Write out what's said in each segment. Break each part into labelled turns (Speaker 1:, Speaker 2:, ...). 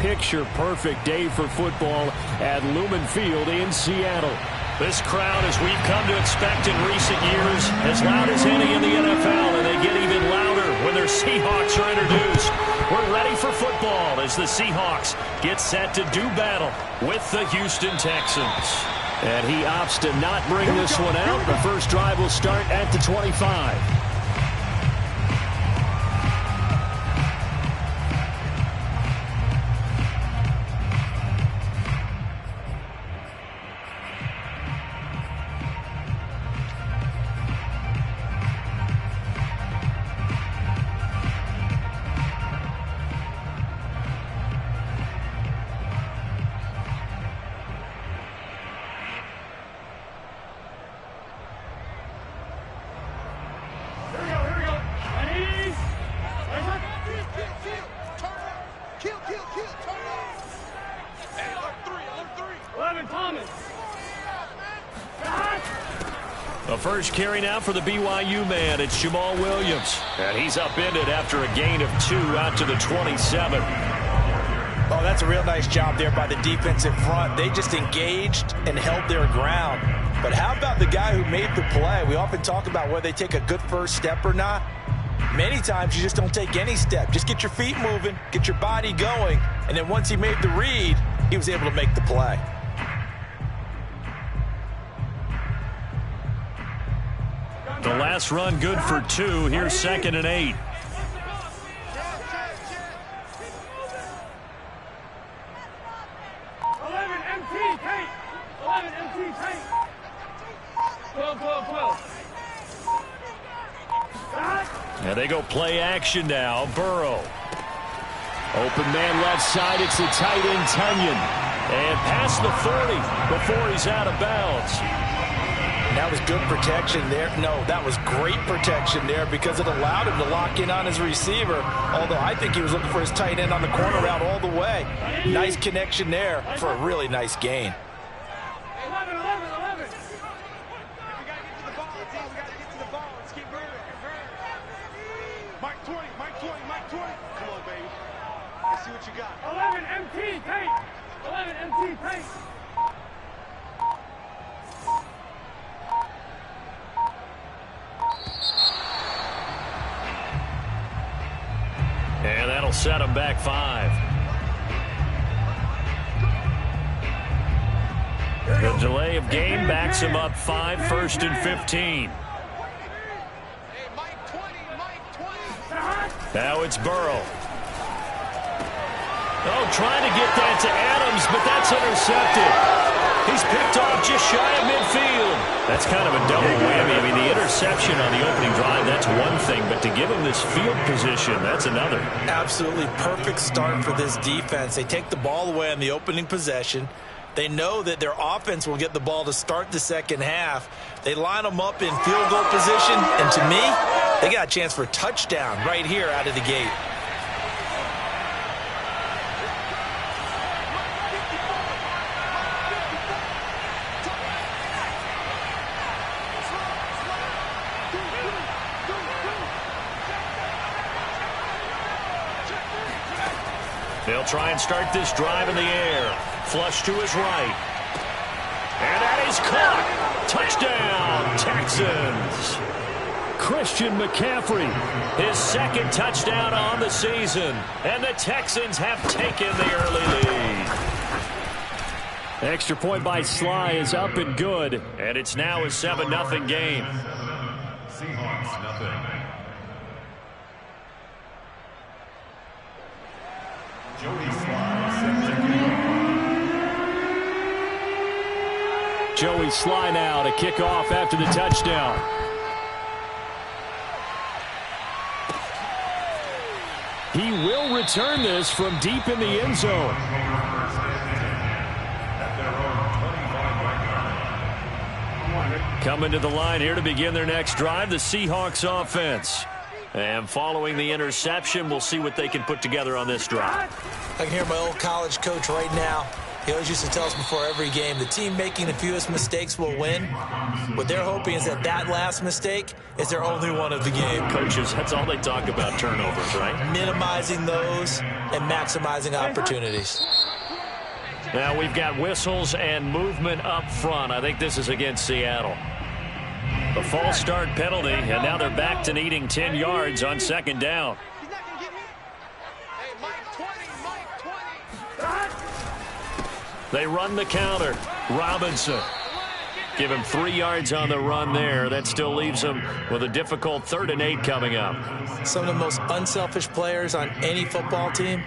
Speaker 1: picture-perfect day for football at Lumen Field in Seattle.
Speaker 2: This crowd, as we've come to expect in recent years, as loud as any in the NFL, and they get even louder when their Seahawks are introduced. We're ready for football as the Seahawks get set to do battle with the Houston Texans.
Speaker 1: And he opts to not bring this one out. The first drive will start at the 25.
Speaker 2: The first carry now for the BYU man. It's Jamal Williams. And he's upended after a gain of 2 out to the 27.
Speaker 3: Oh, that's a real nice job there by the defensive front. They just engaged and held their ground. But how about the guy who made the play? We often talk about whether they take a good first step or not. Many times you just don't take any step. Just get your feet moving, get your body going, and then once he made the read, he was able to make the play.
Speaker 2: The last run good for 2. Here's 2nd and 8. And they go play action now. Burrow.
Speaker 1: Open man left side. It's the tight end, Tunyon.
Speaker 2: And past the 40 before he's out of bounds.
Speaker 3: That was good protection there. No, that was great protection there because it allowed him to lock in on his receiver. Although I think he was looking for his tight end on the corner route all the way. Nice connection there for a really nice gain.
Speaker 4: Mike 20, Mike 20, Mike 20. Come on, baby. Let's see what you got. 11 MT paint. 11 MT paint.
Speaker 2: And that'll set him back 5. The delay of game backs him up 5, 1st and 15. Now it's Burrow. Oh, trying to get that to Adams, but that's intercepted. He's picked off just shy of midfield. That's kind of a double whammy. I mean, the interception on the opening drive, that's one thing, but to give him this field position, that's another.
Speaker 3: Absolutely perfect start for this defense. They take the ball away on the opening possession. They know that their offense will get the ball to start the second half. They line them up in field goal position, and to me, they got a chance for a touchdown right here out of the gate.
Speaker 2: They'll try and start this drive in the air. Flush to his right. And that is caught. Touchdown, Texans.
Speaker 1: Christian McCaffrey.
Speaker 2: His 2nd touchdown on the season. And the Texans have taken the early lead.
Speaker 1: Extra point by Sly is up and good.
Speaker 2: And it's now a 7-0 game.
Speaker 5: Seahawks, nothing.
Speaker 1: Joey Sly now to kick off after the touchdown. He will return this from deep in the end zone.
Speaker 2: Coming to the line here to begin their next drive, the Seahawks offense. And following the interception, we'll see what they can put together on this drive.
Speaker 3: I can hear my old college coach right now. He always used to tell us before every game, the team making the fewest mistakes will win. What they're hoping is that that last mistake is their only one of the game.
Speaker 2: Coaches, that's all they talk about, turnovers, right?
Speaker 3: Minimizing those and maximizing opportunities.
Speaker 2: Now we've got whistles and movement up front. I think this is against Seattle. The false start penalty, and now they're back to needing 10 yards on second down. They run the counter. Robinson. Give him 3 yards on the run there. That still leaves him with a difficult 3rd and 8 coming up.
Speaker 3: Some of the most unselfish players on any football team,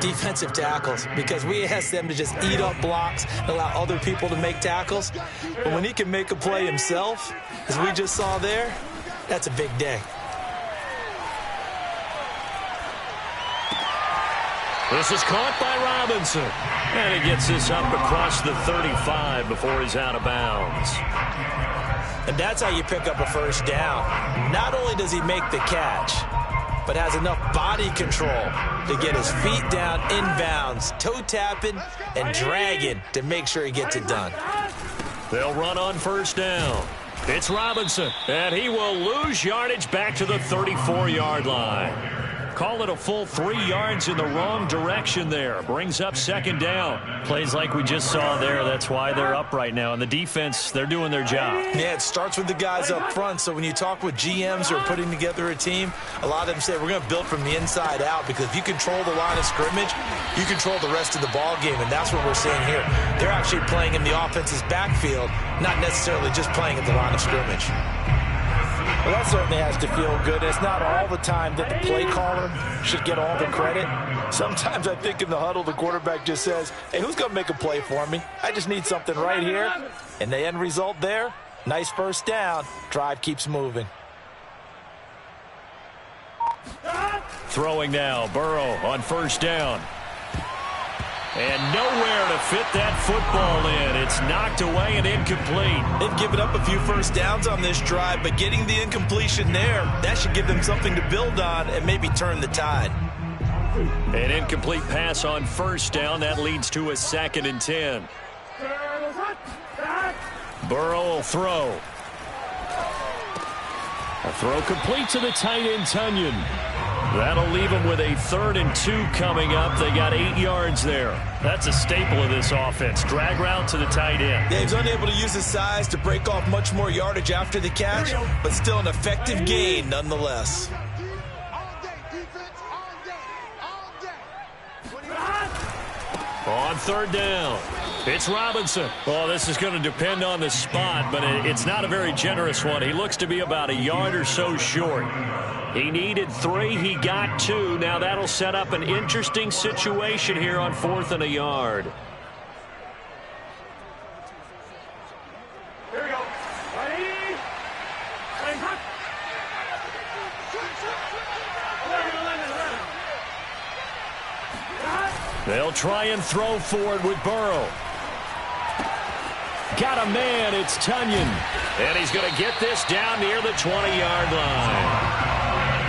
Speaker 3: defensive tackles, because we ask them to just eat up blocks and allow other people to make tackles. But when he can make a play himself, as we just saw there, that's a big day.
Speaker 2: This is caught by Robinson. And he gets this up across the 35 before he's out of bounds.
Speaker 3: And that's how you pick up a first down. Not only does he make the catch, but has enough body control to get his feet down inbounds, toe tapping and dragging to make sure he gets it done.
Speaker 2: They'll run on first down. It's Robinson, and he will lose yardage back to the 34-yard line. Call it a full 3 yards in the wrong direction there. Brings up second down. Plays like we just saw there. That's why they're up right now. And the defense, they're doing their job.
Speaker 3: Yeah, it starts with the guys up front. So when you talk with GMs who are putting together a team, a lot of them say we're going to build from the inside out, because if you control the line of scrimmage, you control the rest of the ball game. And that's what we're seeing here. They're actually playing in the offense's backfield, not necessarily just playing at the line of scrimmage.
Speaker 6: Well, that certainly has to feel good. It's not all the time that the play caller should get all the credit. Sometimes I think in the huddle, the quarterback just says, hey, who's going to make a play for me? I just need something right here. And the end result there, nice first down. Drive keeps moving.
Speaker 2: Throwing now, Burrow on first down. And nowhere to fit that football in. It's knocked away and incomplete.
Speaker 3: They've given up a few first downs on this drive, but getting the incompletion there, that should give them something to build on and maybe turn the tide.
Speaker 2: An incomplete pass on first down. That leads to a 2nd and 10. Burrow will throw. A throw complete to the tight end, Tunyon. That'll leave them with a 3rd and 2 coming up. They got 8 yards there. That's a staple of this offense. Drag route to the tight end.
Speaker 3: Yeah, he's unable to use his size to break off much more yardage after the catch, but still an effective gain nonetheless.
Speaker 2: On 3rd down, it's Robinson. Well, this is going to depend on the spot, but it's not a very generous one. He looks to be about a yard or so short. He needed 3. He got 2. Now that'll set up an interesting situation here on 4th and a yard.
Speaker 4: Here we go. Ready? Ready, cut. 11.
Speaker 2: They'll try and throw for it with Burrow. Got a man. It's Tunyon. And he's going to get this down near the 20-yard line.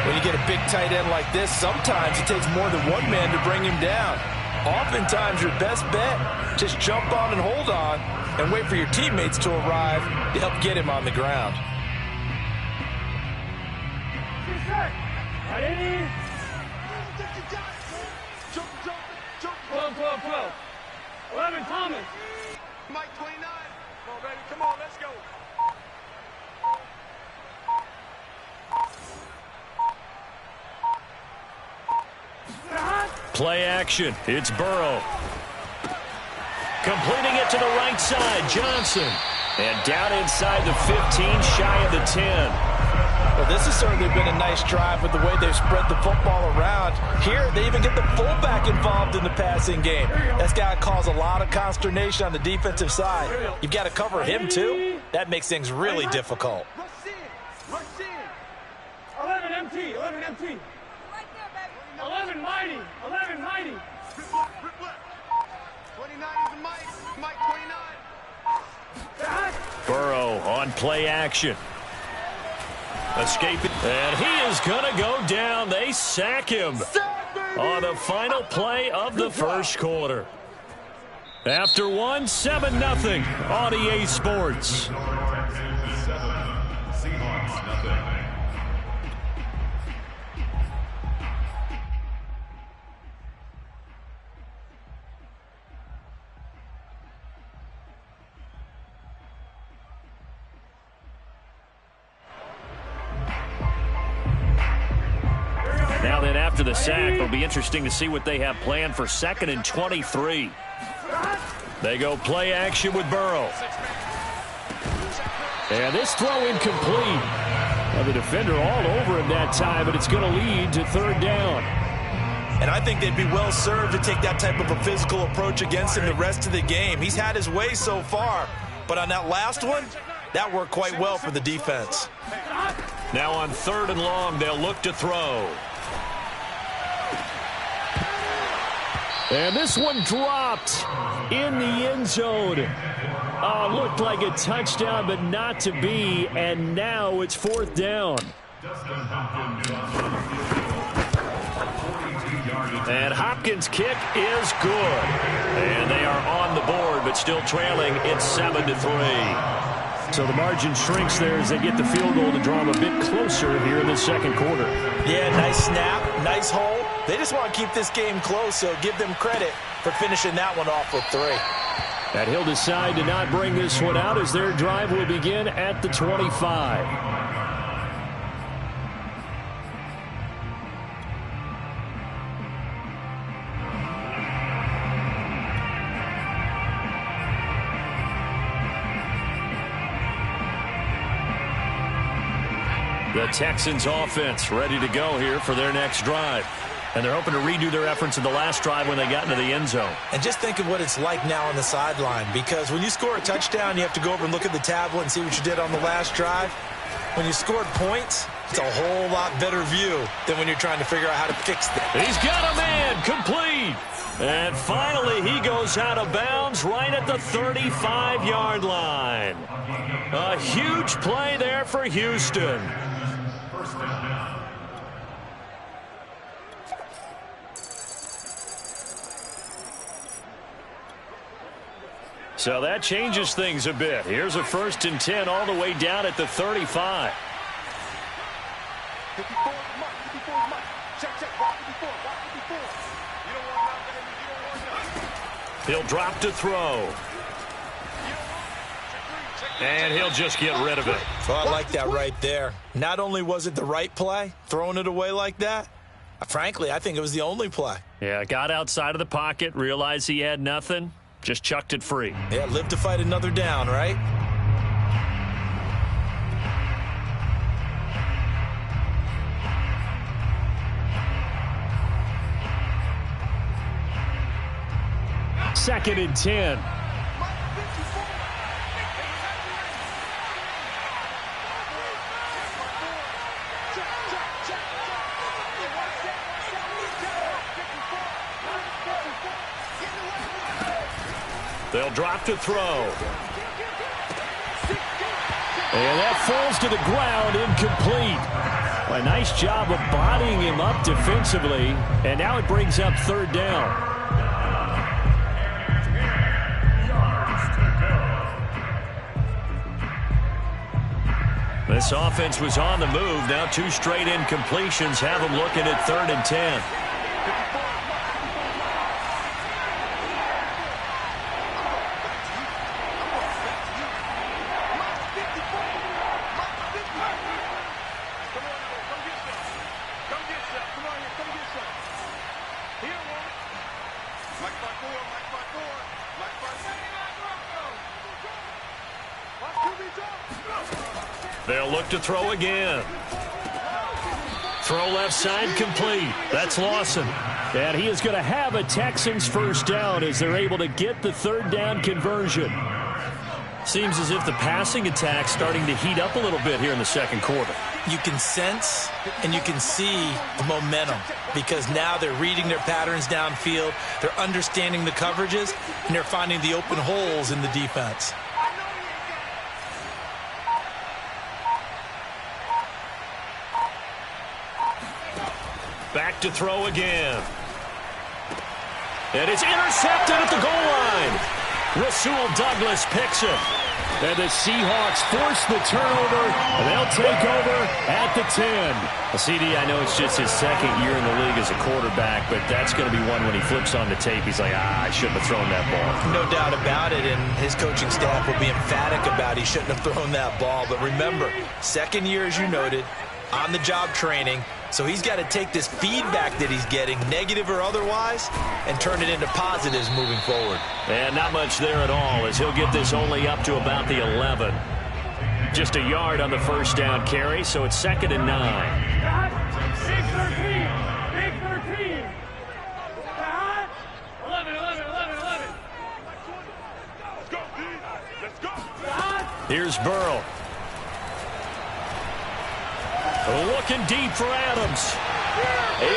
Speaker 3: When you get a big tight end like this, sometimes it takes more than one man to bring him down. Oftentimes, your best bet, just jump on and hold on and wait for your teammates to arrive to help get him on the ground.
Speaker 4: Ready? 12. 11, Thomas.
Speaker 5: Mike 29. Come on, baby. Come on, let's go.
Speaker 2: Play action. It's Burrow. Completing it to the right side, Johnson. And down inside the 15, shy of the 10.
Speaker 3: Well, this has certainly been a nice drive with the way they've spread the football around. Here, they even get the fullback involved in the passing game. That's got to cause a lot of consternation on the defensive side. You've got to cover him, too. That makes things really difficult.
Speaker 4: 11 empty. 11 mighty.
Speaker 5: 29 is Mike 29.
Speaker 2: Burrow on play action. Escaping. And he is going to go down. They sack him on the final play of the first quarter. After one, 7-0 on EA Sports. Now then, after the sack, it'll be interesting to see what they have planned for 2nd and 23. They go play action with Burrow. And this throw incomplete. Well, the defender all over him that time, but it's going to lead to 3rd down.
Speaker 3: And I think they'd be well served to take that type of a physical approach against him the rest of the game. He's had his way so far, but on that last one, that worked quite well for the defense.
Speaker 2: Now on 3rd and long, they'll look to throw. And this one dropped in the end zone. Looked like a touchdown, but not to be. And now it's 4th down. And Hopkins' kick is good. And they are on the board, but still trailing. It's 7-3. So the margin shrinks there as they get the field goal to draw them a bit closer here in the 2nd quarter.
Speaker 3: Yeah, nice snap, nice hole. They just want to keep this game close, so give them credit for finishing that one off with 3.
Speaker 2: And he'll decide to not bring this one out as their drive will begin at the 25. The Texans offense ready to go here for their next drive. And they're hoping to redo their efforts in the last drive when they got into the end zone.
Speaker 3: And just think of what it's like now on the sideline, because when you score a touchdown, you have to go over and look at the tablet and see what you did on the last drive. When you scored points, it's a whole lot better view than when you're trying to figure out how to fix things.
Speaker 2: He's got a man, complete. And finally, he goes out of bounds right at the 35-yard line. A huge play there for Houston. So that changes things a bit. Here's a 1st and 10 all the way down at the 35. He'll drop to throw. And he'll just get rid of it.
Speaker 3: Oh, I like that right there. Not only was it the right play, throwing it away like that, frankly, I think it was the only play.
Speaker 2: Yeah, got outside of the pocket, realized he had nothing. Just chucked it free.
Speaker 3: Yeah, live to fight another down, right?
Speaker 2: Second and 10. They'll drop to throw. And that falls to the ground, incomplete. A nice job of bodying him up defensively. And now it brings up 3rd down. This offense was on the move. Now 2 straight incompletions have them looking at 3rd and 10. They'll look to throw again. Throw left side complete. That's Lawson. And he is going to have a Texans 1st down as they're able to get the 3rd down conversion. Seems as if the passing attack's starting to heat up a little bit here in the 2nd quarter.
Speaker 3: You can sense and you can see the momentum because now they're reading their patterns downfield, they're understanding the coverages, and they're finding the open holes in the defense.
Speaker 2: Back to throw again. And it's intercepted at the goal line. Rasul Douglas picks it.
Speaker 1: And the Seahawks force the turnover, and they'll take over at the 10.
Speaker 2: Well, CD, I know it's just his second year in the league as a quarterback, but that's going to be one when he flips on the tape. He's like, I shouldn't have thrown that ball.
Speaker 3: No doubt about it, and his coaching staff will be emphatic about he shouldn't have thrown that ball. But remember, second year, as you noted, on-the-job training. So he's got to take this feedback that he's getting, negative or otherwise, and turn it into positives moving forward.
Speaker 2: And not much there at all, as he'll get this only up to about the 11. Just a yard on the first down carry, so it's 2nd and 9.
Speaker 4: Big 13. Big 13. 11.
Speaker 5: Let's go, D. Let's go.
Speaker 2: Here's Burrow. Looking deep for Adams.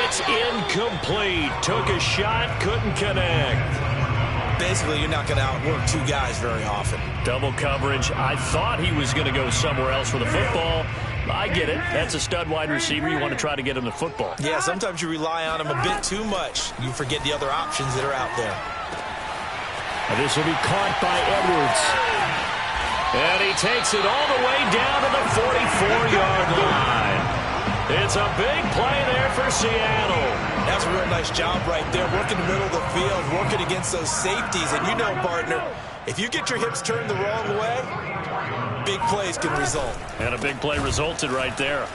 Speaker 2: It's incomplete. Took a shot, couldn't connect.
Speaker 3: Basically, you're not going to outwork two guys very often.
Speaker 2: Double coverage. I thought he was going to go somewhere else with the football. I get it. That's a stud wide receiver. You want to try to get him the football.
Speaker 3: Yeah, sometimes you rely on him a bit too much. You forget the other options that are out there.
Speaker 2: And this will be caught by Edwards. And he takes it all the way down to the 44-yard line. It's a big play there for Seattle.
Speaker 3: That's a real nice job right there, working the middle of the field, working against those safeties. And you know, partner, if you get your hips turned the wrong way, big plays can result.
Speaker 2: And a big play resulted right there.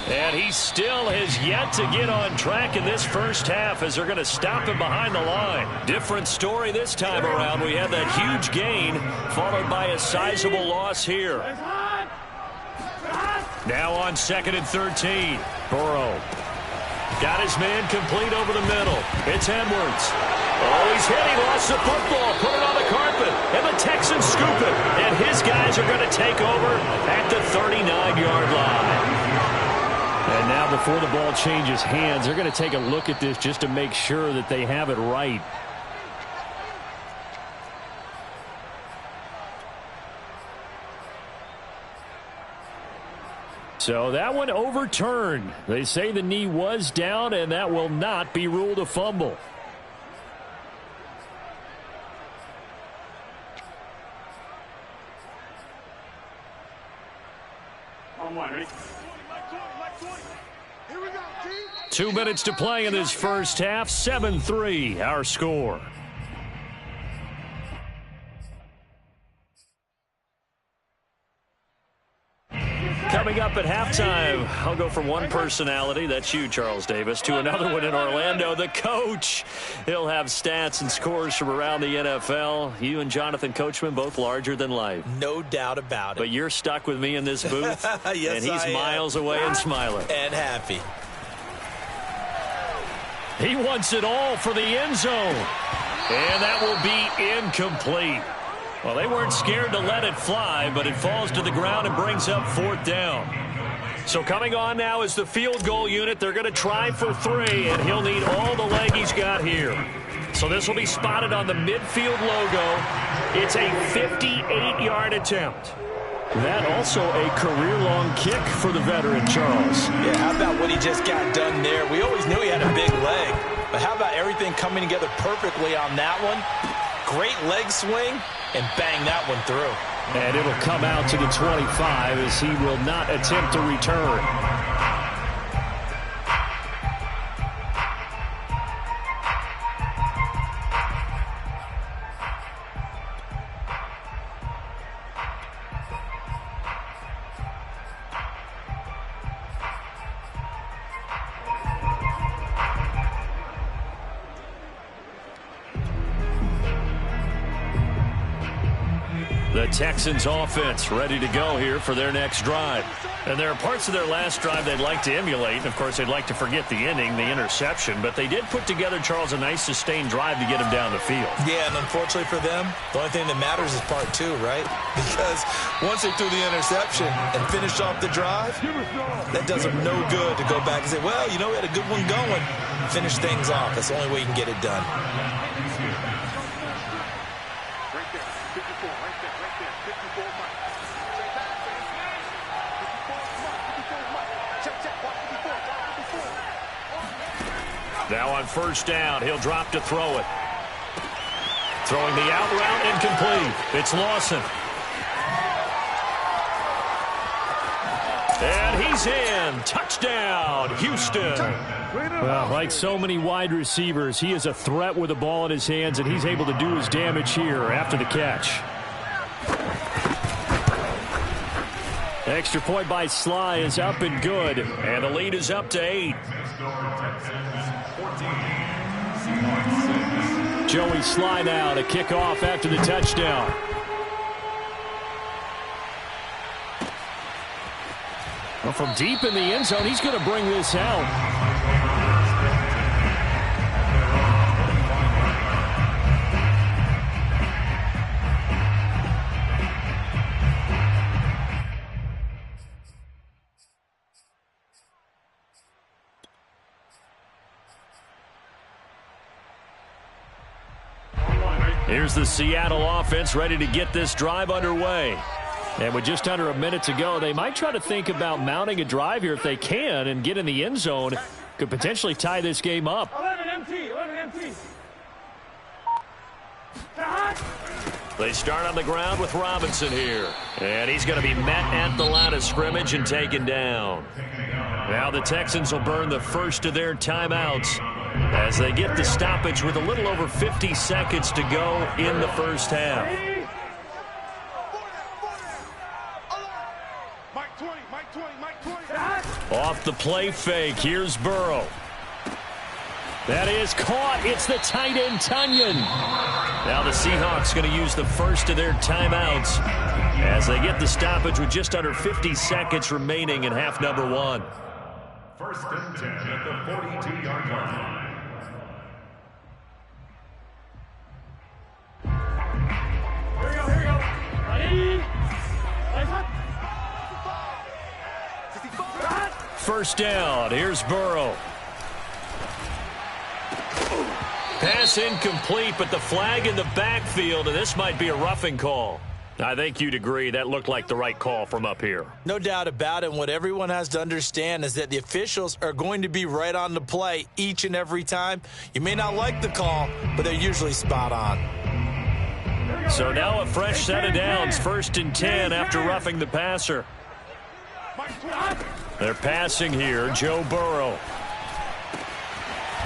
Speaker 2: And he still has yet to get on track in this first half as they're going to stop him behind the line. Different story this time around. We had that huge gain followed by a sizable loss here. Now on 2nd and 13. Burrow got his man complete over the middle. It's Edwards. Oh, he's hit. He lost the football. Put it on the carpet. And the Texans scoop it. And his guys are going to take over at the 39-yard line.
Speaker 1: And now before the ball changes hands, they're going to take a look at this just to make sure that they have it right. So that one overturned. They say the knee was down, and that will not be ruled a fumble.
Speaker 4: On one, ready?
Speaker 1: 2 minutes to play in this first half. 7-3, our score. Coming up at halftime, I'll go from one personality, that's you, Charles Davis, to another one in Orlando, the coach. He'll have stats and scores from around the NFL. You and Jonathan Coachman, both larger than life.
Speaker 3: No doubt about it.
Speaker 1: But you're stuck with me in this booth,
Speaker 3: yes,
Speaker 1: and he's miles away and smiling.
Speaker 3: And happy.
Speaker 1: He wants it all for the end zone. And that will be incomplete. Well, they weren't scared to let it fly, but it falls to the ground and brings up 4th down. So coming on now is the field goal unit. They're going to try for 3, and he'll need all the leg he's got here. So this will be spotted on the midfield logo. It's a 58-yard attempt. That also a career-long kick for the veteran, Charles.
Speaker 3: Yeah, how about what he just got done there? We always knew he had a big leg, but how about everything coming together perfectly on that one? Great leg swing, and bang that one through.
Speaker 1: And it'll come out to the 25 as he will not attempt to return. The Texans offense ready to go here for their next drive. And there are parts of their last drive they'd like to emulate. Of course, they'd like to forget the ending, the interception. But they did put together, Charles, a nice sustained drive to get him down the field.
Speaker 3: Yeah, and unfortunately for them, the only thing that matters is part 2, right? Because once they threw the interception and finished off the drive, that does them no good to go back and say, well, you know, we had a good one going. Finish things off. That's the only way you can get it done.
Speaker 2: Now on 1st down, he'll drop to throw it.
Speaker 1: Throwing the out route, incomplete. It's Lawson. And he's in. Touchdown, Houston.
Speaker 2: Well, like so many wide receivers, he is a threat with the ball in his hands, and he's able to do his damage here after the catch. Extra point by Sly is up and good.
Speaker 1: And the lead is up to 8.
Speaker 2: Joey Sly now to kick off after the touchdown. Well, from deep in the end zone, he's going to bring this out.
Speaker 1: Here's the Seattle offense ready to get this drive underway.
Speaker 2: And with just under a minute to go, they might try to think about mounting a drive here if they can and get in the end zone. Could potentially tie this game up.
Speaker 4: 11 MT, 11 MT.
Speaker 1: They start on the ground with Robinson here. And he's going to be met at the line of scrimmage and taken down. Now the Texans will burn the first of their timeouts as they get the stoppage with a little over 50 seconds to go in the first half. Off the play fake, here's Burrow.
Speaker 2: That is caught. It's the tight end, Tunyon.
Speaker 1: Now the Seahawks going to use the first of their timeouts as they get the stoppage with just under 50 seconds remaining in half number 1.
Speaker 7: First and 10 at the 42-yard line.
Speaker 4: Here we go. Ready?
Speaker 1: First down, here's Burrow. Pass incomplete, but the flag in the backfield, and this might be a roughing call. I think you'd agree that looked like the right call from up here.
Speaker 3: No doubt about it. What everyone has to understand is that the officials are going to be right on the play each and every time. You may not like the call, but they're usually spot on.
Speaker 1: So now a fresh set of downs, 1st and 10 after roughing the passer. They're passing here, Joe Burrow.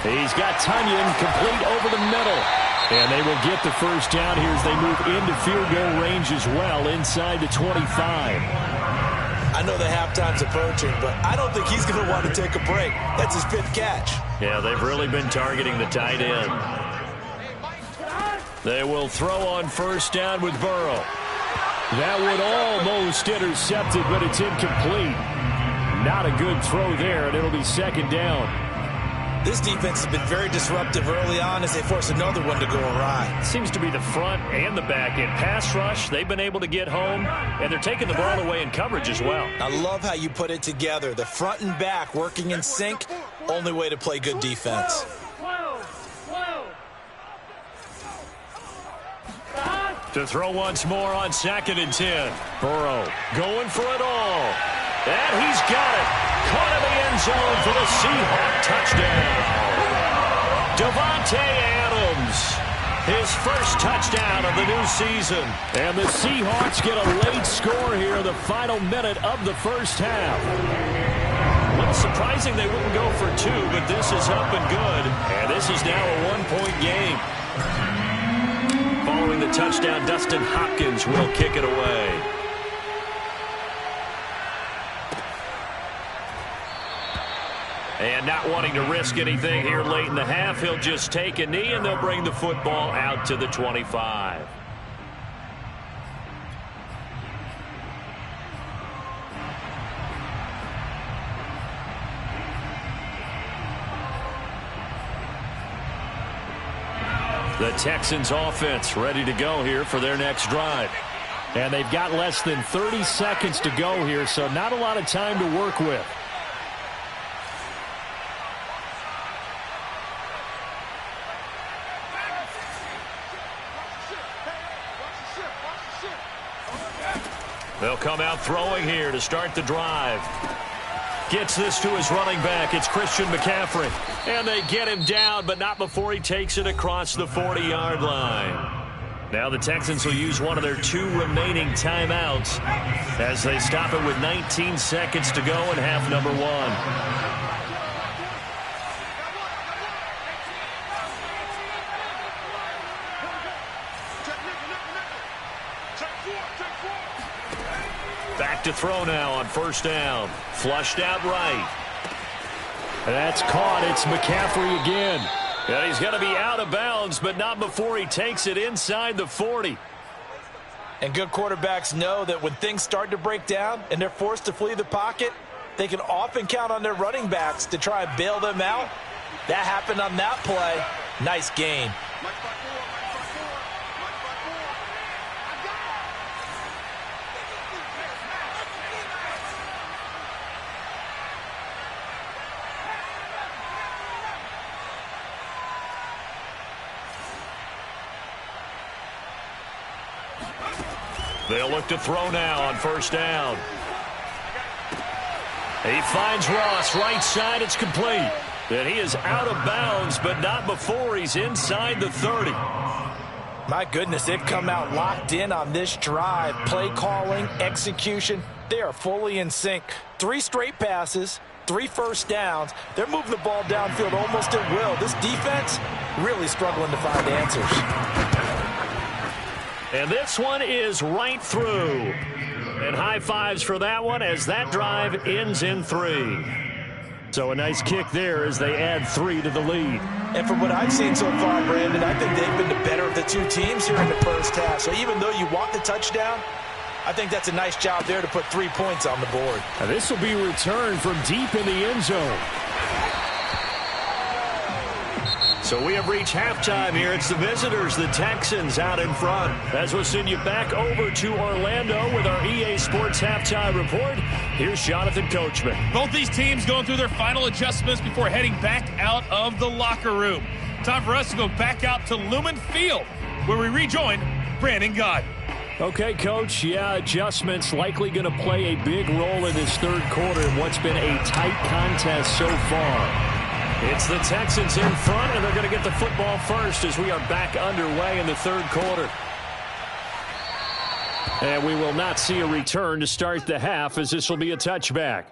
Speaker 2: He's got Tunyon complete over the middle. And they will get the first down here as they move into field goal range as well inside the 25.
Speaker 3: I know the halftime's approaching, but I don't think he's going to want to take a break. That's his 5th catch.
Speaker 1: Yeah, they've really been targeting the tight end. They will throw on first down with Burrow.
Speaker 2: That would almost intercept it, but it's incomplete. Not a good throw there, and it'll be 2nd down.
Speaker 3: This defense has been very disruptive early on as they force another one to go awry.
Speaker 1: Seems to be the front and the back end. Pass rush, they've been able to get home, and they're taking the ball away in coverage as well.
Speaker 3: I love how you put it together. The front and back working in sync, only way to play good defense.
Speaker 1: To throw once more on 2nd and 10. Burrow going for it all. And he's got it. Caught in the end zone for the Seahawk touchdown. Davante Adams, his first touchdown of the new season.
Speaker 2: And the Seahawks get a late score here in the final minute of the first half.
Speaker 1: A little surprising they wouldn't go for 2, but this is up and good. And this is now a 1-point game. Following the touchdown, Dustin Hopkins will kick it away. And not wanting to risk anything here late in the half, he'll just take a knee, and they'll bring the football out to the 25. The Texans offense ready to go here for their next drive.
Speaker 2: And they've got less than 30 seconds to go here, so not a lot of time to work with.
Speaker 1: They'll come out throwing here to start the drive. Gets this to his running back. It's Christian McCaffrey. And they get him down, but not before he takes it across the 40-yard line. Now the Texans will use one of their 2 remaining timeouts as they stop it with 19 seconds to go in half number 1. Back to throw now on first down. Flushed out right.
Speaker 2: That's caught. It's McCaffrey again.
Speaker 1: And he's going to be out of bounds, but not before he takes it inside the 40.
Speaker 6: And good quarterbacks know that when things start to break down and they're forced to flee the pocket, they can often count on their running backs to try and bail them out. That happened on that play. Nice game.
Speaker 1: They'll look to throw now on first down. He finds Ross right side. It's complete. And he is out of bounds, but not before he's inside the 30.
Speaker 6: My goodness, they've come out locked in on this drive. Play calling, execution, they are fully in sync. 3 straight passes, 3 first downs. They're moving the ball downfield almost at will. This defense really struggling to find answers.
Speaker 1: And this one is right through. And high fives for that one as that drive ends in 3.
Speaker 2: So a nice kick there as they add 3 to the lead.
Speaker 6: And from what I've seen so far, Brandon, I think they've been the better of the 2 teams here in the first half. So even though you want the touchdown, I think that's a nice job there to put 3 points on the board.
Speaker 2: Now this will be returned from deep in the end zone.
Speaker 1: So we have reached halftime here. It's the visitors, the Texans, out in front. As we'll send you back over to Orlando with our EA Sports Halftime Report, here's Jonathan Coachman.
Speaker 8: Both these teams going through their final adjustments before heading back out of the locker room. Time for us to go back out to Lumen Field, where we rejoin Brandon Gott.
Speaker 2: Okay, Coach, adjustments likely going to play a big role in this third quarter in what's been a tight contest so far.
Speaker 1: It's the Texans in front, and they're going to get the football first as we are back underway in the third quarter.
Speaker 2: And we will not see a return to start the half as this will be a touchback.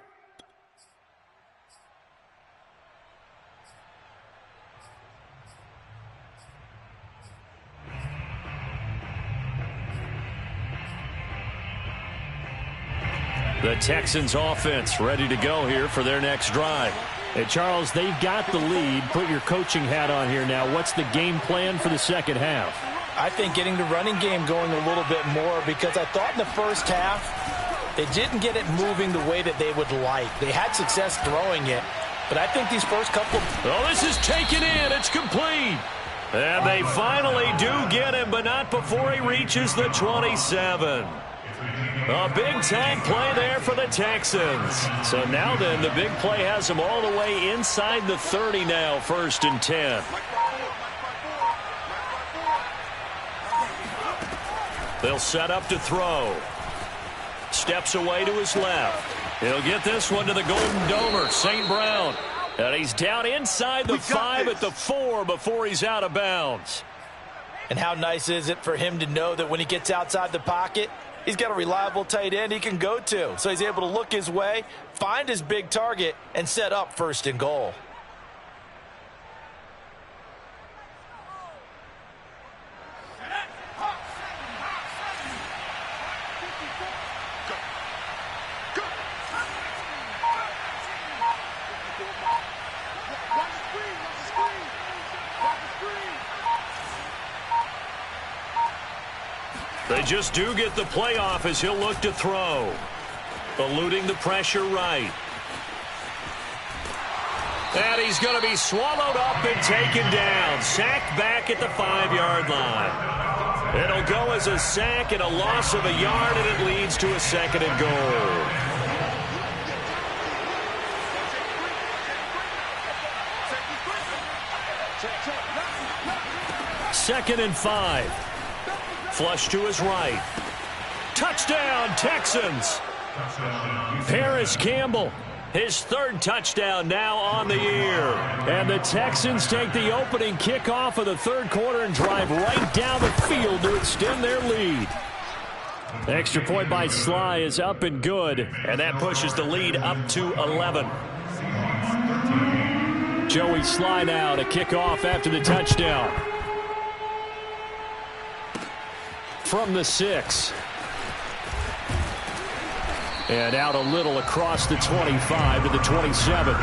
Speaker 1: The Texans offense ready to go here for their next drive.
Speaker 2: Hey, Charles, they've got the lead. Put your coaching hat on here now. What's the game plan for the second half?
Speaker 6: I think getting the running game going a little bit more because I thought in the first half they didn't get it moving the way that they would like. They had success throwing it, but I think these first couple...
Speaker 1: Oh, this is taken in. It's complete. And they finally do get him, but not before he reaches the 27. A big-time play there for the Texans. So now then, the big play has them all the way inside the 30 now, 1st and 10. They'll set up to throw. Steps away to his left. He'll get this one to the Golden Domer, St. Brown. And he's down inside the 5 at the 4 before he's out of bounds.
Speaker 6: And how nice is it for him to know that when he gets outside the pocket, he's got a reliable tight end he can go to. So he's able to look his way, find his big target, and set up 1st and goal.
Speaker 1: They just do get the playoff as he'll look to throw. Eluding the pressure right. And he's going to be swallowed up and taken down. Sacked back at the 5-yard line. It'll go as a sack and a loss of a yard, and it leads to a 2nd and goal. Second and 5. Flush to his right. Touchdown, Texans. Paris Campbell His third touchdown now on the year. And the Texans take the opening kickoff of the third quarter and drive right down the field to extend their lead. The extra point by Sly is up and good, and that pushes the lead up to 11. Joey Sly now to kick off after the touchdown. From the 6. And out a little across the 25 to the 27.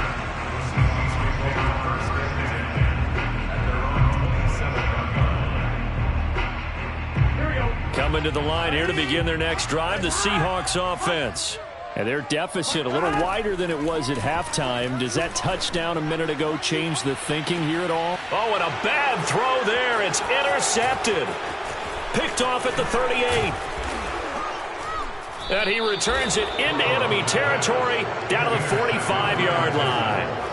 Speaker 1: Coming to the line here to begin their next drive, the Seahawks offense. And their deficit a little wider than it was at halftime. Does that touchdown a minute ago change the thinking here at all? Oh, and a bad throw there. It's intercepted. Picked off at the 38. And he returns it into enemy territory down to the 45-yard line.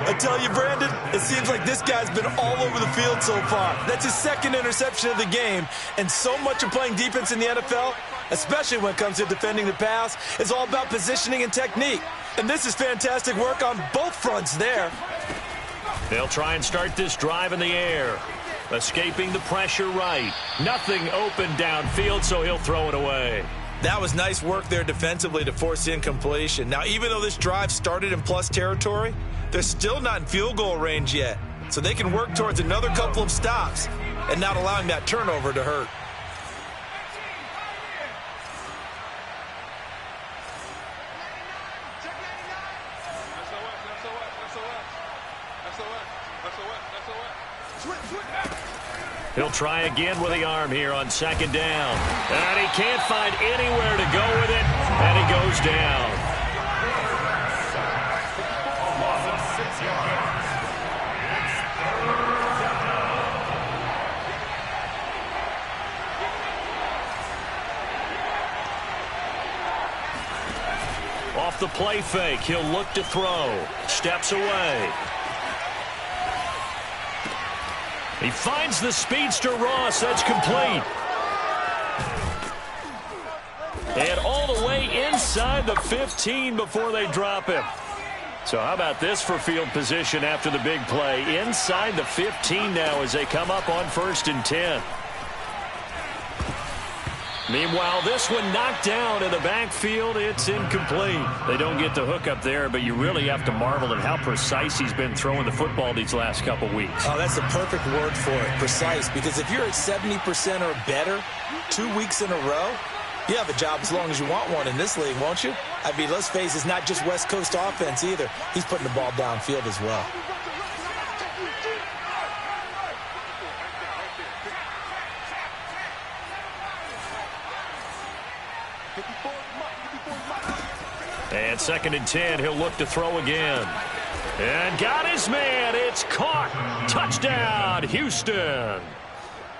Speaker 6: I tell you, Brandon, it seems like this guy's been all over the field so far. That's his second interception of the game. And so much of playing defense in the NFL, especially when it comes to defending the pass, is all about positioning and technique. And this is fantastic work on both fronts there.
Speaker 1: They'll try and start this drive in the air. Escaping the pressure right. Nothing open downfield, so he'll throw it away.
Speaker 6: That was nice work there defensively to force incompletion. Now, even though this drive started in plus territory, they're still not in field goal range yet. So they can work towards another couple of stops and not allowing that turnover to hurt.
Speaker 1: He'll try again with the arm here on second down. And he can't find anywhere to go with it, and he goes down. Off the play fake, he'll look to throw. Steps away. He finds the speedster Ross. That's complete. And all the way inside the 15 before they drop him. So how about this for field position after the big play? Inside the 15 now as they come up on 1st and 10. Meanwhile, this one knocked down in the backfield. It's incomplete. They don't get the hook up there, but you really have to marvel at how precise he's been throwing the football these last couple weeks.
Speaker 6: Oh, that's the perfect word for it, precise. Because if you're at 70% or better 2 weeks in a row, you have a job as long as you want one in this league, won't you? I mean, let's face it, it's not just West Coast offense either. He's putting the ball downfield as well.
Speaker 1: And 2nd and 10, he'll look to throw again. And got his man. It's caught. Touchdown, Houston.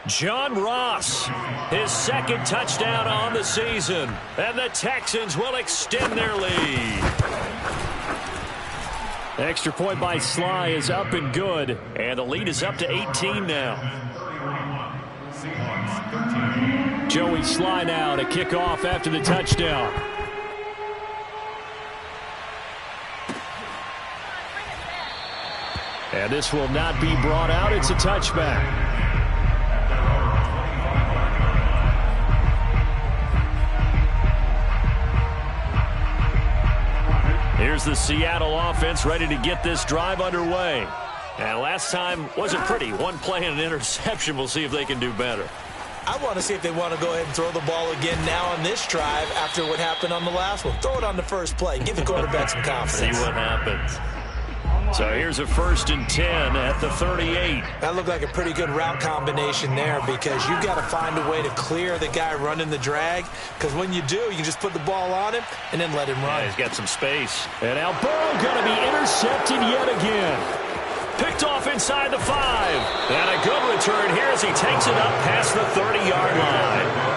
Speaker 1: John Ross, his 2nd touchdown on the season. And the Texans will extend their lead. Extra point by Sly is up and good. And the lead is up to 18 now. Joey Sly now to kick off after the touchdown. And this will not be brought out. It's a touchback. Here's the Seattle offense ready to get this drive underway. And last time wasn't pretty. One play and an interception. We'll see if they can do better.
Speaker 6: I want to see if they want to go ahead and throw the ball again now on this drive after what happened on the last one. Throw it on the first play. Give the quarterback some confidence.
Speaker 1: See what happens. So here's a 1st and 10 at the 38.
Speaker 6: That looked like a pretty good route combination there because you've got to find a way to clear the guy running the drag because when you do, you can just put the ball on him and then let him run.
Speaker 1: Yeah, he's got some space. And now Burrow going to be intercepted yet again. Picked off inside the 5. And a good return here as he takes it up past the 30-yard line.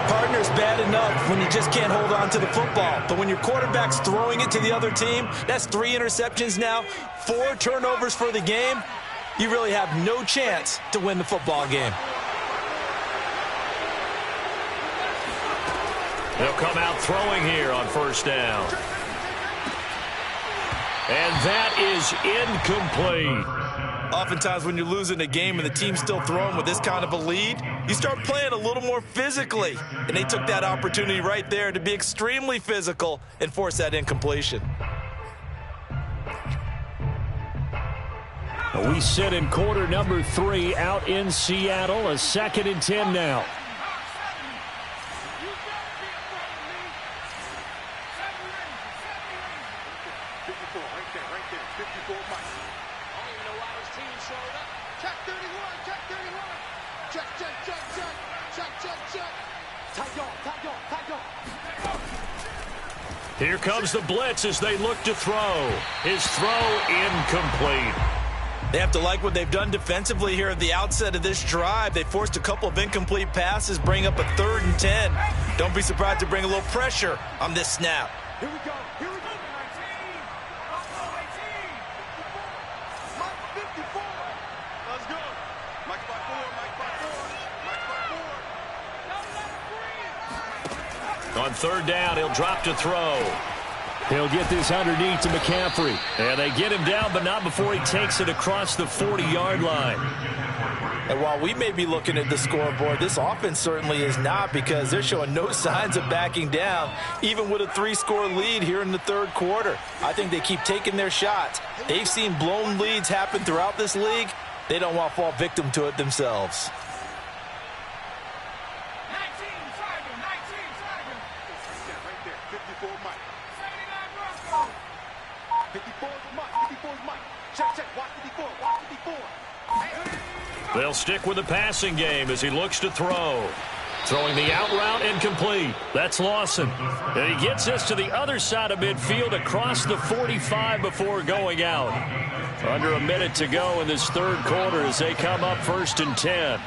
Speaker 6: Partner's bad enough when you just can't hold on to the football. But when your quarterback's throwing it to the other team, that's 3 interceptions now, 4 turnovers for the game. You really have no chance to win the football game.
Speaker 1: They'll come out throwing here on 1st down. And that is incomplete.
Speaker 6: Oftentimes when you're losing a game and the team's still throwing with this kind of a lead, you start playing a little more physically. And they took that opportunity right there to be extremely physical and force that incompletion.
Speaker 1: We sit in quarter number 3 out in Seattle. A 2nd and 10 now. Here comes the blitz as they look to throw. His throw incomplete.
Speaker 6: They have to like what they've done defensively here at the outset of this drive. They forced a couple of incomplete passes, bring up a 3rd and 10. Don't be surprised to bring a little pressure on this snap.
Speaker 4: Here we go. Here we go. 19. Mike 54. Let's go. Mike by 4. Mike by 4. Mike by 4.
Speaker 1: On 3rd down, he'll drop to throw. He'll get this underneath to McCaffrey. And they get him down, but not before he takes it across the 40-yard line.
Speaker 6: And while we may be looking at the scoreboard, this offense certainly is not, because they're showing no signs of backing down, even with a 3-score lead here in the 3rd quarter. I think they keep taking their shots. They've seen blown leads happen throughout this league. They don't want to fall victim to it themselves.
Speaker 4: 19, right there. 54, Mike. 54 is Mike. 54 is Mike. Check. Watch 54. Watch 54.
Speaker 1: They'll stick with the passing game as he looks to throw. Throwing the out route incomplete. That's Lawson. And he gets this to the other side of midfield across the 45 before going out. Under a minute to go in this 3rd quarter as they come up 1st and 10.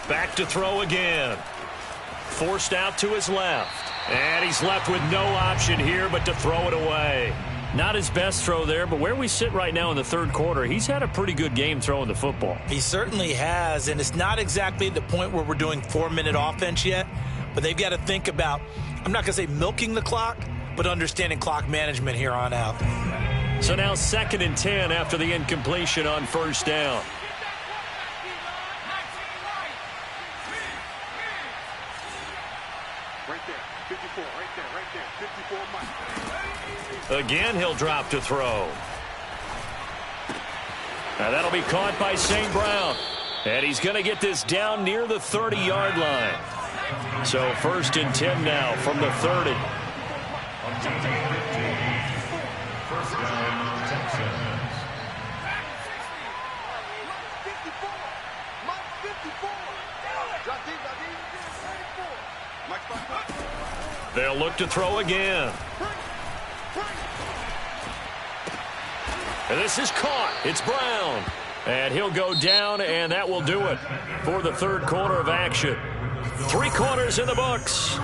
Speaker 1: Back to throw again. Forced out to his left. And he's left with no option here but to throw it away. Not his best throw there, but where we sit right now in the 3rd quarter, he's had a pretty good game throwing the football.
Speaker 6: He certainly has, and it's not exactly the point where we're doing 4-minute offense yet, but they've got to think about, I'm not going to say milking the clock, but understanding clock management here on out.
Speaker 1: So now 2nd and 10 after the incompletion on 1st down.
Speaker 4: Right there. 54. Right there. 54, Mike.
Speaker 1: Again, he'll drop to throw. Now that'll be caught by St. Brown. And he's going to get this down near the 30-yard line. So 1st and 10 now from the 30.
Speaker 7: First down, Texans.
Speaker 1: They'll look to throw again. And this is caught. It's Brown. And he'll go down, and that will do it for the 3rd quarter of action. 3 quarters in the books.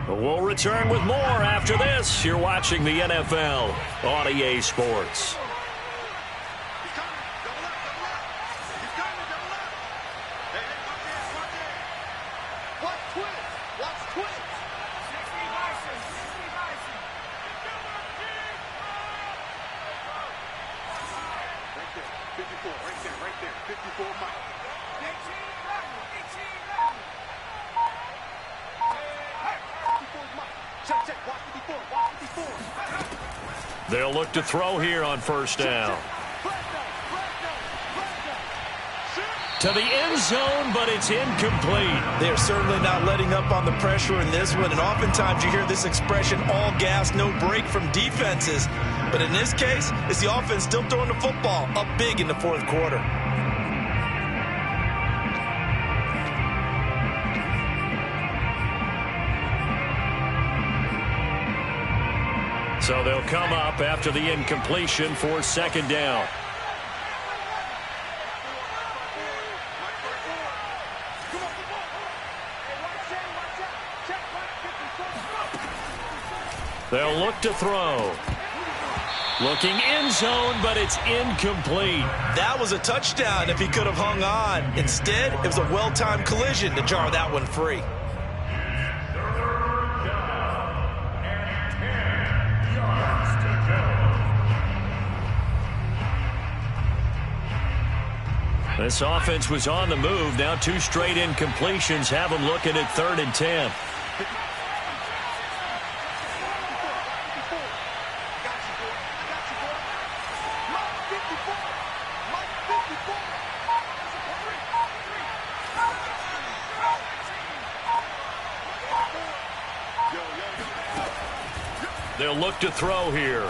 Speaker 1: We'll return with more after this. You're watching the NFL on EA Sports. They'll look to throw here on 1st down. To the end zone, but it's incomplete.
Speaker 6: They're certainly not letting up on the pressure in this one, and oftentimes you hear this expression, all gas, no break from defenses. But in this case, it's the offense still throwing the football up big in the 4th quarter.
Speaker 1: So they'll come up after the incompletion for 2nd down. They'll look to throw. Looking end zone, but it's incomplete.
Speaker 3: That was a touchdown if he could have hung on. Instead, it was a well-timed collision to jar that one free.
Speaker 1: This offense was on the move. Now 2 straight incompletions have them looking at 3rd and 10. They'll look to throw here.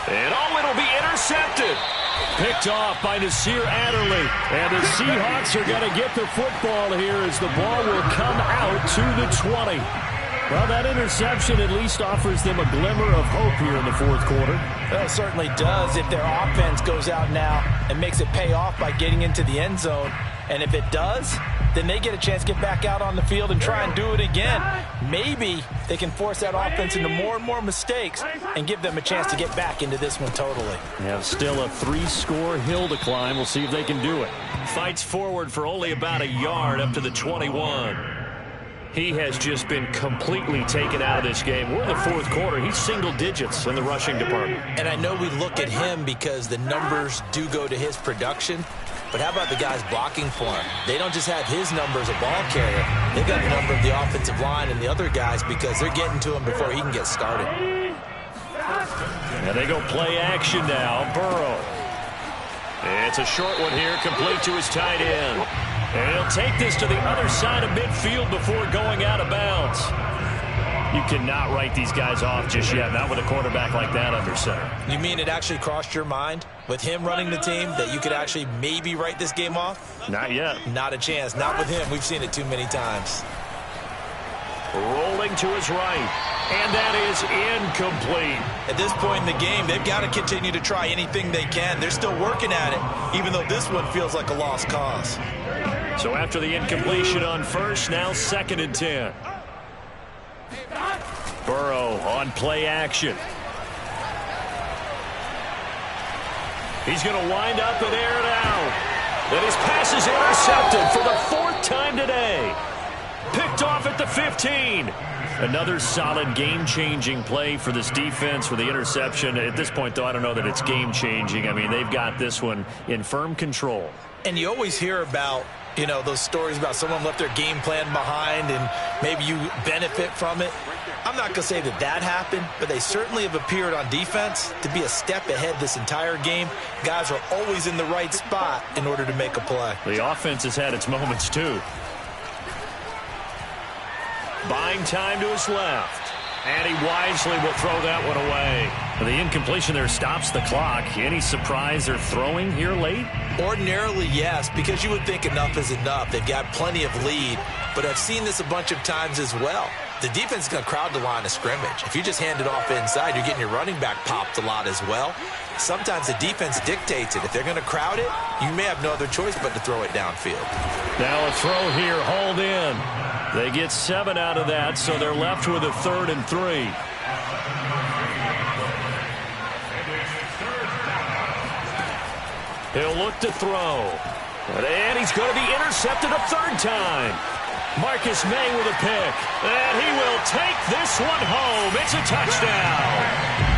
Speaker 1: And it'll be intercepted. Picked off by Nasir Adderley. And the Seahawks are going to get the football here as the ball will come out to the 20. Well, that interception at least offers them a glimmer of hope here in the 4th quarter.
Speaker 6: Well, it certainly does if their offense goes out now and makes it pay off by getting into the end zone. And if it does, then they get a chance to get back out on the field and try and do it again. Maybe they can force that offense into more and more mistakes and give them a chance to get back into this one totally.
Speaker 1: They have still a 3-score hill to climb. We'll see if they can do it. Fights forward for only about a yard up to the 21. He has just been completely taken out of this game. We're in the 4th quarter. He's single digits in the rushing department.
Speaker 3: And I know we look at him because the numbers do go to his production. But how about the guys blocking for him? They don't just have his number as a ball carrier. They've got the number of the offensive line and the other guys because they're getting to him before he can get started.
Speaker 1: And they go play action now. Burrow. It's a short one here, complete to his tight end. And he'll take this to the other side of midfield before going out of bounds. You cannot write these guys off just yet, not with a quarterback like that under center.
Speaker 3: You mean it actually crossed your mind with him running the team that you could actually maybe write this game off?
Speaker 1: Not yet.
Speaker 3: Not a chance. Not with him. We've seen it too many times.
Speaker 1: Rolling to his right. And that is incomplete.
Speaker 3: At this point in the game, they've got to continue to try anything they can. They're still working at it, even though this one feels like a lost cause.
Speaker 1: So after the incompletion on first, now 2nd and 10. Burrow on play action. He's going to wind up and air it out. And his pass is intercepted for the 4th time today. Picked off at the 15. Another solid game-changing play for this defense with the interception. At this point, though, I don't know that it's game-changing. I mean, they've got this one in firm control.
Speaker 3: And you always hear about, you know, those stories about someone left their game plan behind and maybe you benefit from it. I'm not going to say that that happened, but they certainly have appeared on defense to be a step ahead this entire game. Guys are always in the right spot in order to make a play.
Speaker 1: The offense has had its moments, too. Buying time to his left. And he wisely will throw that one away. The incompletion there stops the clock. Any surprise they're throwing here late?
Speaker 3: Ordinarily, yes, because you would think enough is enough. They've got plenty of lead, but I've seen this a bunch of times as well. The defense is going to crowd the line of scrimmage. If you just hand it off inside, you're getting your running back popped a lot as well. Sometimes the defense dictates it. If they're going to crowd it, you may have no other choice but to throw it downfield.
Speaker 1: Now a throw here, hauled in. They get 7 out of that, so they're left with a 3rd and 3. He'll look to throw. And he's going to be intercepted a 3rd time. Marcus May with a pick. And he will take this one home. It's a touchdown.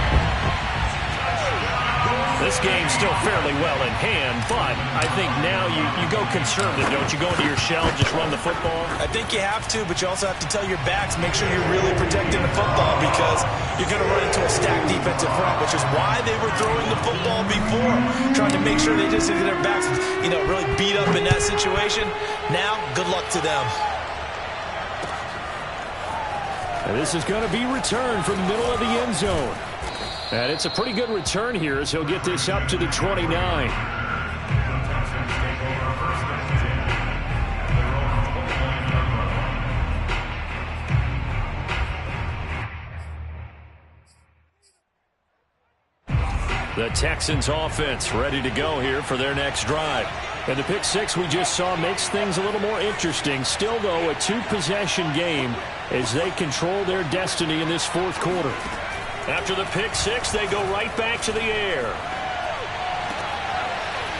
Speaker 1: This game's still fairly well in hand, but I think now you go conservative, don't you? Go into your shell, just run the football?
Speaker 3: I think you have to, but you also have to tell your backs, make sure you're really protecting the football because you're going to run into a stacked defensive front, which is why they were throwing the football before, trying to make sure they just get their backs, you know, really beat up in that situation. Now, good luck to them.
Speaker 1: And this is going to be returned from the middle of the end zone. And it's a pretty good return here as he'll get this up to the 29. The Texans offense ready to go here for their next drive. And the pick 6 we just saw makes things a little more interesting. Still, though, a 2-possession game as they control their destiny in this 4th quarter. After the pick six, they go right back to the air.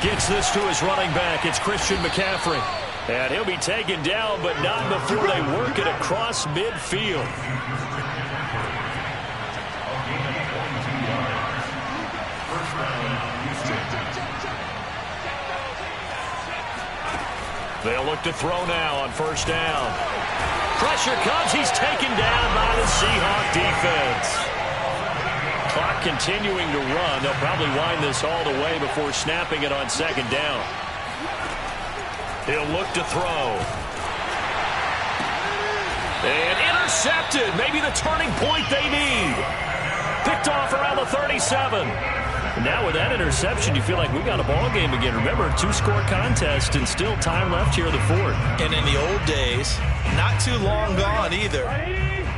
Speaker 1: Gets this to his running back. It's Christian McCaffrey. And he'll be taken down, but not before they work it across midfield. They'll look to throw now on first down. Pressure comes. He's taken down by the Seahawk defense. Clock continuing to run. They'll probably wind this all the way before snapping it on second down. He'll look to throw. And intercepted. Maybe the turning point they need. Picked off around the 37. Now with that interception, you feel like we got a ball game again. Remember, 2-score contest and still time left here in the fourth.
Speaker 3: And in the old days, not too long gone either.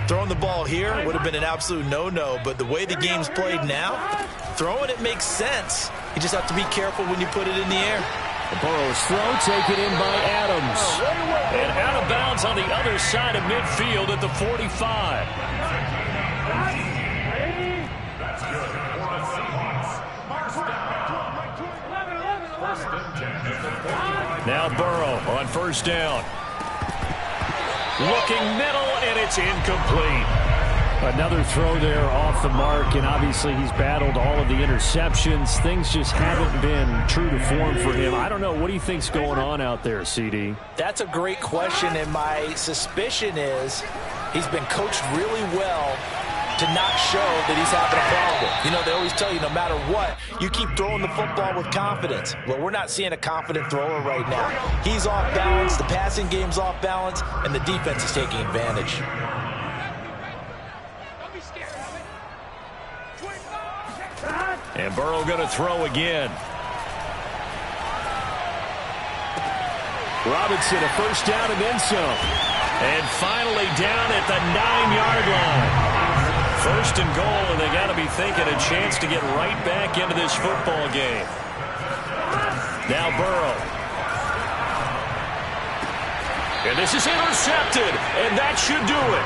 Speaker 3: Throwing the ball here would have been an absolute no-no, but the way the game's played now, throwing it makes sense. You just have to be careful when you put it in the air.
Speaker 1: Burrow's throw taken in by Adams. And out of bounds on the other side of midfield at the 45. Now Burrow on first down. Looking middle, and it's incomplete.
Speaker 2: Another throw there off the mark, and obviously he's battled all of the interceptions. Things just haven't been true to form for him. I don't know. What do you think's going on out there, CD?
Speaker 3: That's a great question, and my suspicion is he's been coached really well to not show that he's having a problem. You know, they always tell you no matter what, you keep throwing the football with confidence. Well, we're not seeing a confident thrower right now. He's off balance, the passing game's off balance, and the defense is taking advantage.
Speaker 1: And Burrow going to throw again.
Speaker 2: Robinson, a first down and then some.
Speaker 1: And finally down at the 9-yard line. First and goal, and they got to be thinking a chance to get right back into this football game. Now Burrow. And this is intercepted, and that should do it.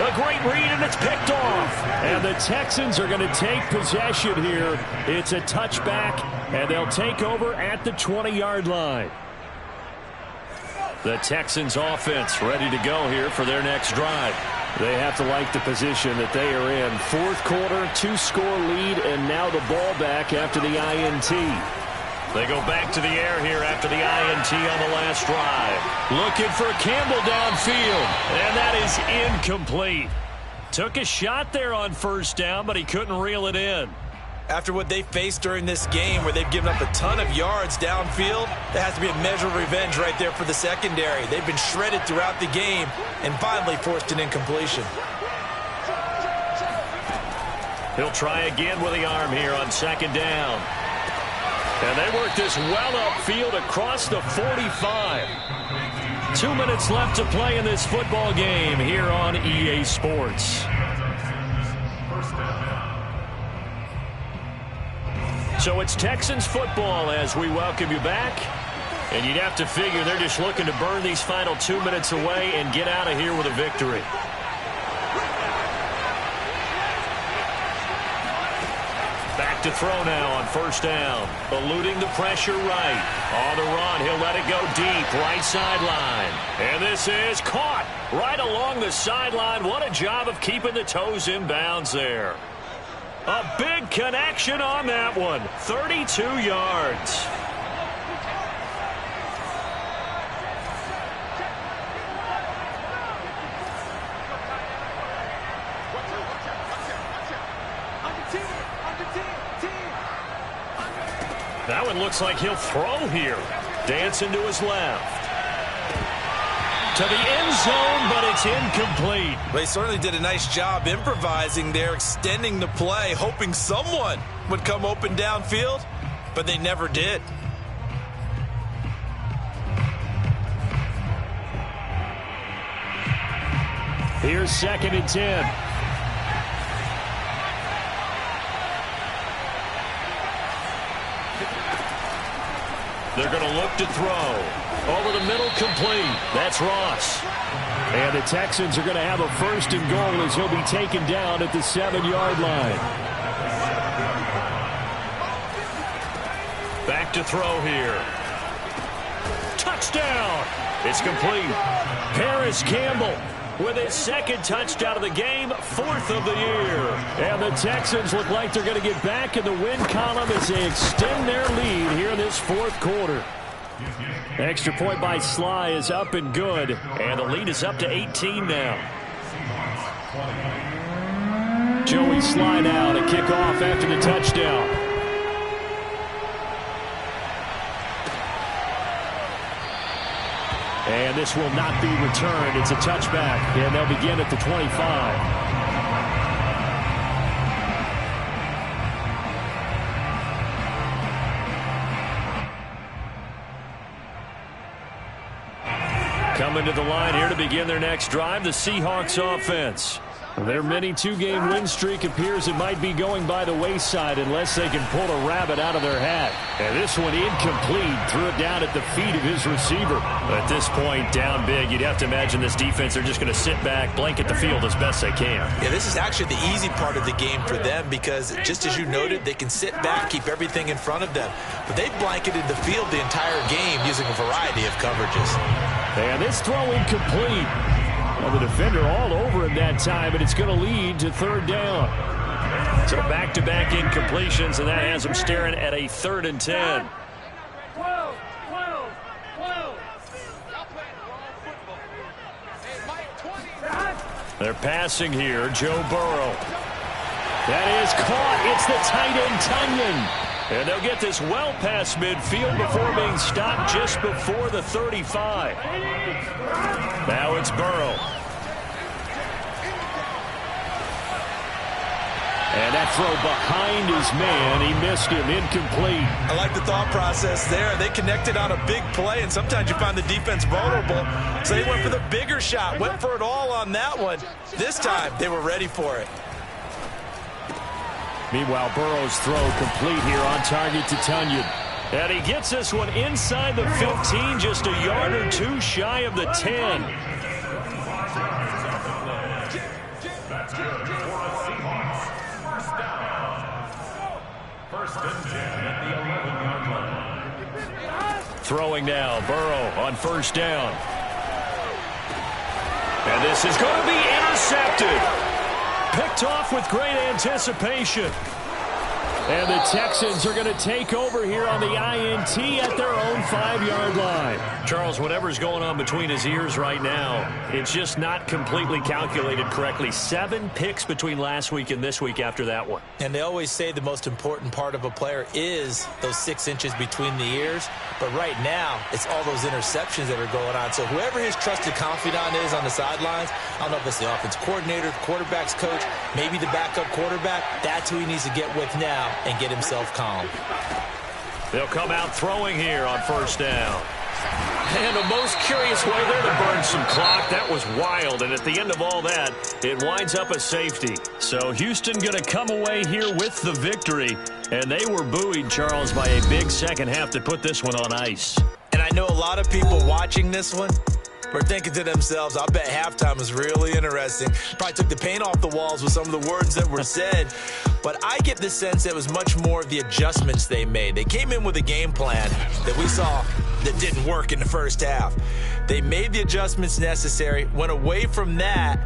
Speaker 1: A great read, and it's picked off.
Speaker 2: And the Texans are going to take possession here. It's a touchback, and they'll take over at the 20-yard line.
Speaker 1: The Texans offense ready to go here for their next drive.
Speaker 2: They have to like the position that they are in. Fourth quarter, 2-score lead, and now the ball back after the INT.
Speaker 1: They go back to the air here after the INT on the last drive. Looking for Campbell downfield, and that is incomplete. Took a shot there on first down, but he couldn't reel it in.
Speaker 3: After what they faced during this game where they've given up a ton of yards downfield, there has to be a measure of revenge right there for the secondary. They've been shredded throughout the game and finally forced an incompletion.
Speaker 1: He'll try again with the arm here on second down. And they work this well upfield across the 45. 2 minutes left to play in this football game here on EA Sports. So it's Texans football as we welcome you back. And you'd have to figure they're just looking to burn these final 2 minutes away and get out of here with a victory. Back to throw now on first down. Eluding the pressure right. On the run, he'll let it go deep, right sideline. And this is caught right along the sideline. What a job of keeping the toes in bounds there. A big connection on that one. 32 yards. That one looks like he'll throw here. Dancing to his left. To the end zone, but it's incomplete.
Speaker 3: They certainly did a nice job improvising there, extending the play, hoping someone would come open downfield, but they never did.
Speaker 2: Here's 2nd and 10.
Speaker 1: They're going to look to throw. Over the middle, complete. That's Ross. And the Texans are going to have a 1st and goal as he'll be taken down at the 7-yard line.
Speaker 2: Back to throw here. Touchdown. It's complete.
Speaker 1: Paris Campbell with his 2nd touchdown of the game, 4th of the year. And the Texans look like they're going to get back in the win column as they extend their lead here in this 4th quarter. Extra point by Sly is up and good.
Speaker 2: And the lead is up to 18 now.
Speaker 1: Joey Sly now to kick off after the touchdown. And this will not be returned. It's a touchback, and they'll begin at the 25. Coming to the line here to begin their next drive, the Seahawks offense. Their mini 2-game win streak appears it might be going by the wayside unless they can pull a rabbit out of their hat. And this one incomplete, threw it down at the feet of his receiver.
Speaker 2: At this point, down big, you'd have to imagine this defense are just going to sit back, blanket the field as best they can.
Speaker 3: Yeah, this is actually the easy part of the game for them because, just as you noted, they can sit back, keep everything in front of them. But they've blanketed the field the entire game using a variety of coverages.
Speaker 1: And this throw incomplete. Well, the defender all over him that time, and it's going to lead to 3rd down.
Speaker 2: So back-to-back incompletions, and that has them staring at a 3rd and 10.
Speaker 4: 12.
Speaker 2: They're passing here. Joe Burrow.
Speaker 1: That is caught. It's the tight end, Tunyon.
Speaker 2: And they'll get this well past midfield before being stopped just before the 35. Now it's Burrow.
Speaker 1: And that throw behind his man. He missed him. Incomplete.
Speaker 3: I like the thought process there. They connected on a big play, and sometimes you find the defense vulnerable. So they went for the bigger shot, went for it all on that one. This time, they were ready for it.
Speaker 1: Meanwhile, Burrow's throw complete here on target to Tunyon.
Speaker 2: And he gets this one inside the 15, just a yard or two shy of the 10.
Speaker 7: That's good for the Seahawks. First down. 1st and 10 at the 11-yard line.
Speaker 2: Throwing now, Burrow on 1st down. And this is going to be intercepted. Picked off with great anticipation.
Speaker 1: And the Texans are going to take over here on the INT at their own 5-yard line.
Speaker 2: Charles, whatever's going on between his ears right now, it's just not completely calculated correctly. 7 picks between last week and this week after that one.
Speaker 3: And they always say the most important part of a player is those 6 inches between the ears. But right now, it's all those interceptions that are going on. So whoever his trusted confidant is on the sidelines, I don't know if it's the offense coordinator, the quarterback's coach, maybe the backup quarterback, that's who he needs to get with now and get himself calm.
Speaker 2: They'll come out throwing here on 1st down. And the most curious way there to burn some clock. That was wild, and at the end of all that, it winds up a safety.
Speaker 1: So Houston going to come away here with the victory, and they were buoyed, Charles, by a big second half that put this one on ice.
Speaker 3: And I know a lot of people watching this one were thinking to themselves, I bet halftime was really interesting. Probably took the paint off the walls with some of the words that were said. But I get the sense it was much more of the adjustments they made. They came in with a game plan that we saw that didn't work in the first half. They made the adjustments necessary, went away from that,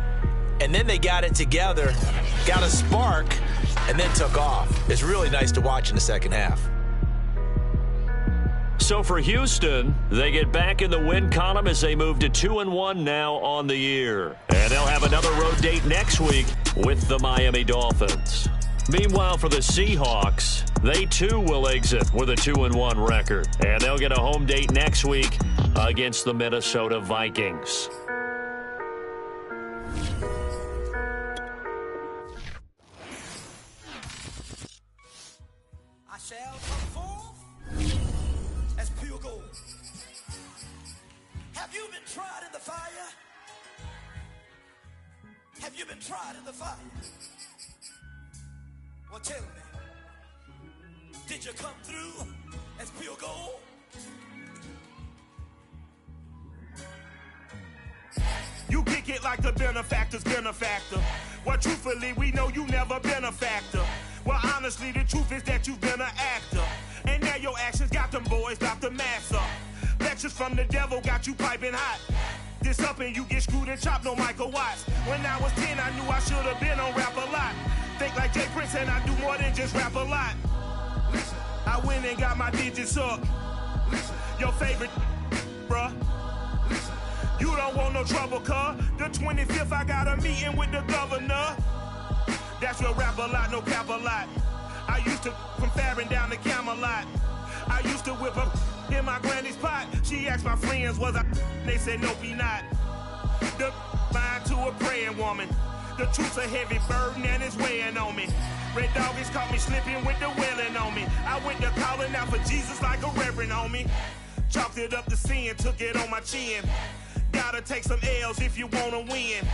Speaker 3: and then they got it together, got a spark, and then took off. It's really nice to watch in the second half.
Speaker 2: So for Houston, they get back in the win column as they move to 2-1 now on the year. And they'll have another road date next week with the Miami Dolphins. Meanwhile, for the Seahawks, they too will exit with a 2-1 record. And they'll get a home date next week against the Minnesota Vikings.
Speaker 9: I shall come forth as pure gold. Have you been tried in the fire? Have you been tried in the fire? Well, tell me, did you come through as pure gold? You get
Speaker 5: like the benefactor's benefactor. Well, truthfully, we know you never been a factor. Well, honestly, the truth is that you've been an actor. And now your actions got them boys about to mass up. Lectures from the devil got you piping hot. This up and you get screwed and chopped, no Michael Watts. When I was 10, I knew I should have been on rap a lot. Think like Jay Prince and I do more than just rap a lot. Listen, I went and got my digits up. Listen, your favorite, bruh. Listen, you don't want no trouble, cuz. The 25th, I got a meeting with the governor. That's real rap a lot, no cap a lot. I used to from Farron down to Camelot. I used to whip up in my granny's pot. She asked my friends, was I? They said, no, be not. The mind to a praying woman. The truth's a heavy burden and it's weighing on me. Red doggies caught me slipping with the wailing on me. I went to calling out for Jesus like a reverend on me. Chalked it up to sin, took it on my chin. Gotta take some L's if you wanna win.